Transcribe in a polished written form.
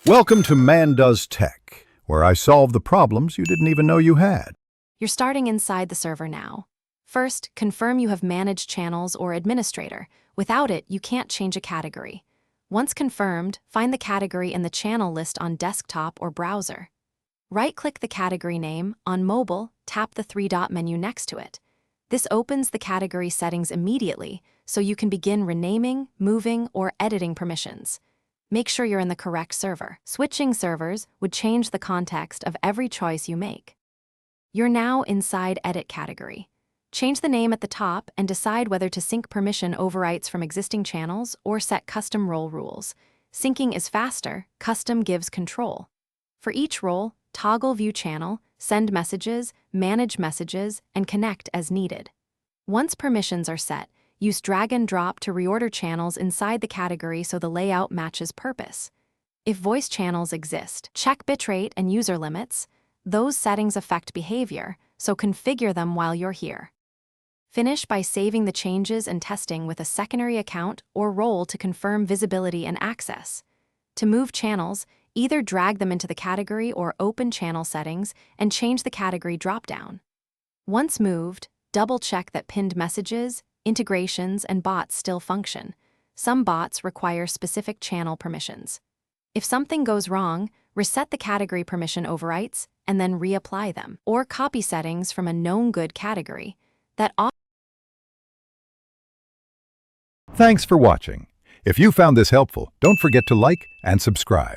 Welcome to Man Does Tech, where I solve the problems you didn't even know you had. You're starting inside the server now. First, confirm you have managed channels or administrator. Without it, you can't change a category. Once confirmed, find the category in the channel list on desktop or browser. Right-click the category name. On mobile, tap the three-dot menu next to it. This opens the category settings immediately, so you can begin renaming, moving, or editing permissions. Make sure you're in the correct server. Switching servers would change the context of every choice you make. You're now inside Edit category. Change the name at the top and decide whether to sync permission overwrites from existing channels or set custom role rules. Syncing is faster, custom gives control. For each role, toggle View Channel, send messages, manage messages, and connect as needed. Once permissions are set, use drag and drop to reorder channels inside the category so the layout matches purpose. If voice channels exist, check bitrate and user limits. Those settings affect behavior, so configure them while you're here. Finish by saving the changes and testing with a secondary account or role to confirm visibility and access. To move channels, either drag them into the category or open channel settings and change the category dropdown. Once moved, double-check that pinned messages, integrations, and bots still function. Some bots require specific channel permissions. If something goes wrong, reset the category permission overwrites and then reapply them, or copy settings from a known good category. Thanks for watching. If you found this helpful, don't forget to like and subscribe.